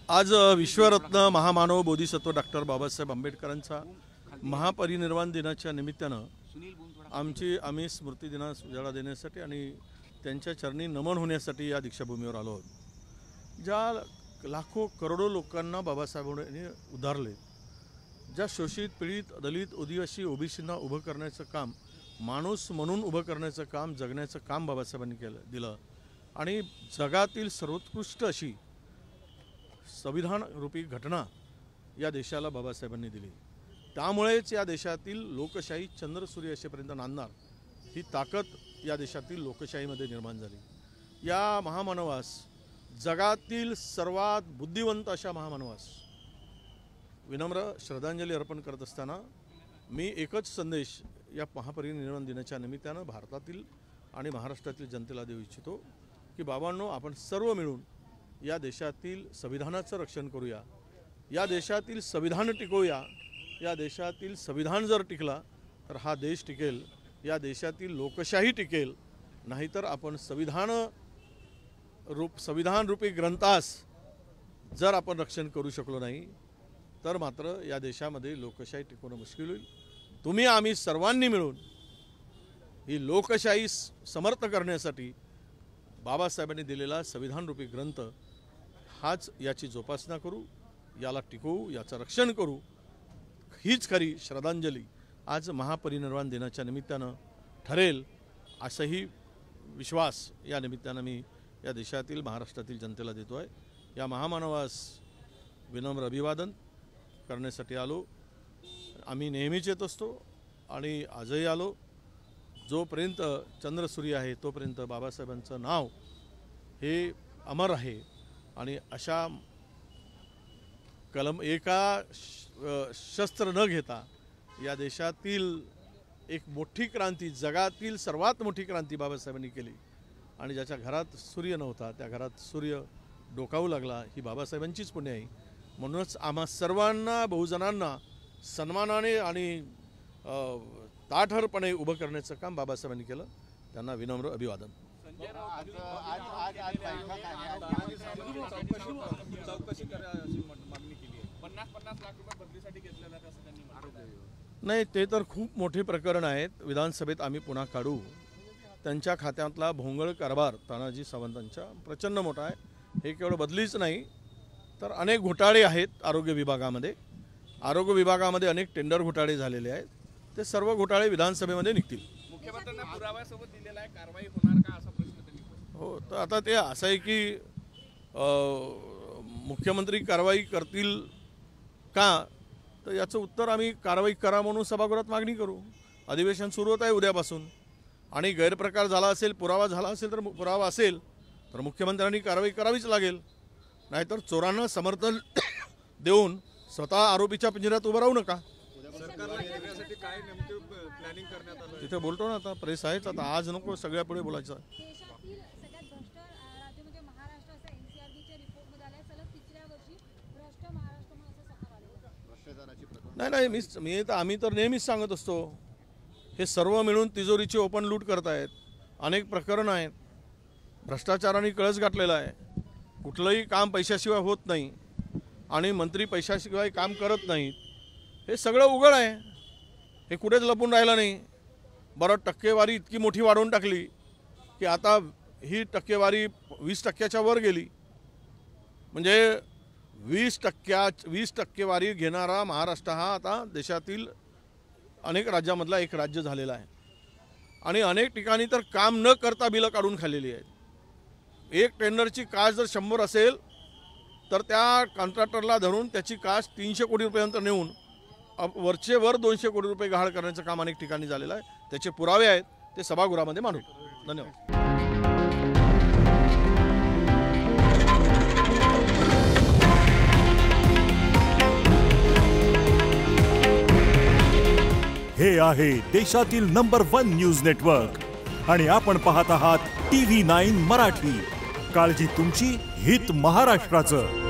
आज विश्वरत्न महामानव बोधिसत्व डॉक्टर बाबासाहेब आंबेडकरांचा महापरिनिर्वाण दिनाच्या निमित्तानं आम्ही स्मृती दिनास उजाळा देण्यासाठी आणि त्यांच्या चरणी नमन होण्यासाठी या दीक्षाभूमीवर आलो आहोत। ज्या लाखो करोडो लोकांना बाबासाहेबांनी उधारले, ज्या शोषित पीडित दलित आदिवासी ओबीसींना उभं करण्याचं काम, माणूस म्हणून उभं करण्याचं काम, जगण्याचं काम बाबासाहेबांनी दिलं आणि जगातील सर्वोत्कृष्ट अशी संविधान रूपी घटना या देशाला बाबासाहेबांनी दिली। त्यामुळेच या देशातील लोकशाही चंद्रसूर्य असेपर्यंत नांदणार ही ताकद या देशातील लोकशाहीमध्ये निर्माण झाली। या महामानवास, जगातील सर्वात बुद्धिवंत अशा महामानवास विनम्र श्रद्धांजली अर्पण करत असताना मी एकच संदेश या महापरिनिर्वाण दिनाच्या निमित्तानं भारतातील आणि महाराष्ट्रातील जनतेला देऊ इच्छितो की बाबांनो, आपण सर्व मिळून या देशातील संविधानाचं रक्षण करूया, या देशातील संविधान टिकवूया। या देशातील संविधान जर टिकला तर हा देश टिकेल, या देशातील लोकशाही टिकेल। नाहीतर आपण संविधान रूपी ग्रंथास जर आपण रक्षण करू शकलो नाही तर मात्र या देशामध्ये लोकशाही टिकवणं मुश्किल होईल। तुम्ही आम्ही सर्वांनी मिळून ही लोकशाही समर्थ करण्यासाठी बाबासाहेबांनी दिलेला संविधान रूपी ग्रंथ हाच याची जोपासना करू, याला टिकवू, याचं रक्षण करू। हीच खरी श्रद्धांजली आज महापरिनिर्वाण दिनाच्या निमित्तानं ठरेल असाही विश्वास या निमित्तानं मी या देशातील महाराष्ट्रातील जनतेला देतो आहे। या महामानवास विनम्र अभिवादन करण्यासाठी आलो। आम्ही नेहमीच येत असतो आणि आजही आलो। जोपर्यंत चंद्रसूर्य आहे तोपर्यंत बाबासाहेबांचं नाव हे अमर आहे आणि अशा एका शस्त्र न घेता या देशातील एक मोठी क्रांती, जगातील सर्वात मोठी क्रांती बाबासाहेबांनी केली आणि ज्याच्या घरात सूर्य नव्हता त्या घरात सूर्य डोकावू लागला, ही बाबासाहेबांचीच पुण्य आहे। म्हणूनच आम्हा सर्वांना, बहुजनांना सन्मानाने आणि ताठरपणे उभं करण्याचं काम बाबासाहेबांनी केलं। त्यांना विनम्र अभिवादन। नाही, ते तर खूप मोठे प्रकरण आहेत। विधानसभेत आम्ही पुन्हा काढू। त्यांच्या खात्यातला भोंगळ कारभार तानाजी सावंतांचा प्रचंड मोठा आहे। हे केवळ बदलीच नाही तर अनेक घोटाळे आहेत आरोग्य विभागामध्ये। आरोग्य विभागामध्ये अनेक टेंडर घोटाळे झालेले आहेत। ते सर्व घोटाळे विधानसभेमध्ये निघतील। मुख्यमंत्र्यांना पुराव्यासोबत दिलेला आहे, कारवाई होणार का असा प्रश्न त्यांनी केला। हो, तर आता ते असं आहे की मुख्यमंत्री कारवाई करतील का, तर याचं उत्तर आम्ही कारवाई करा म्हणून सभागृहात मागणी करू। अधिवेशन सुरू होत आहे उद्यापासून आणि गैरप्रकार झाला असेल, पुरावा झाला असेल तर पुरावा असेल तर मुख्यमंत्र्यांनी कारवाई करावीच लागेल। नाहीतर चोरांना समर्थन देऊन स्वतः आरोपीच्या पिंजऱ्यात उभं राहू नका। तिथे बोलतो ना, आता प्रेस आहेच, आता आज नको सगळ्या पुढे बोलायचं। नाही, आम्ही तर नेहमीच सांगत असतो, हे सर्व मिळून तिजोरीची ओपन लूट करतायत। अनेक प्रकरण आहेत, भ्रष्टाचाराने कळस गाठलेला आहे। कुठलंही काम पैशाशिवाय होत नाही आणि मंत्री पैशाशिवाय काम करत नाहीत। हे सगळं उघड आहे, हे कुठेच लपून राहिलं नाही। बरं, टक्केवारी इतकी मोठी वाढवून टाकली की आता ही टक्केवारी 20% वर गेली। म्हणजे 20 टक्केवारी घेणारा महाराष्ट्र हा आता देशातील अनेक राज्यामधला एक राज्य झालेला आहे आणि अनेक ठिकाणी तर काम न करता बिलं काढून खाल्लेली आहेत। एक टेंडरची कास्ट जर 100 असेल तर त्या कॉन्ट्रॅक्टरला धरून त्याची कास्ट 300 कोटी रुपयांपर्यंत नेऊन वरचे वर 200 कोटी रुपये गहाळ करण्याचं काम अनेक ठिकाणी झालेलं आहे। त्याचे पुरावे आहेत, ते सभागृहामध्ये मांडू। धन्यवाद। हे आहे देशातील नंबर 1 न्यूज नेटवर्क आणि आपण पाहत आहात TV9 मराठी। काळजी तुमची, हित महाराष्ट्राचं।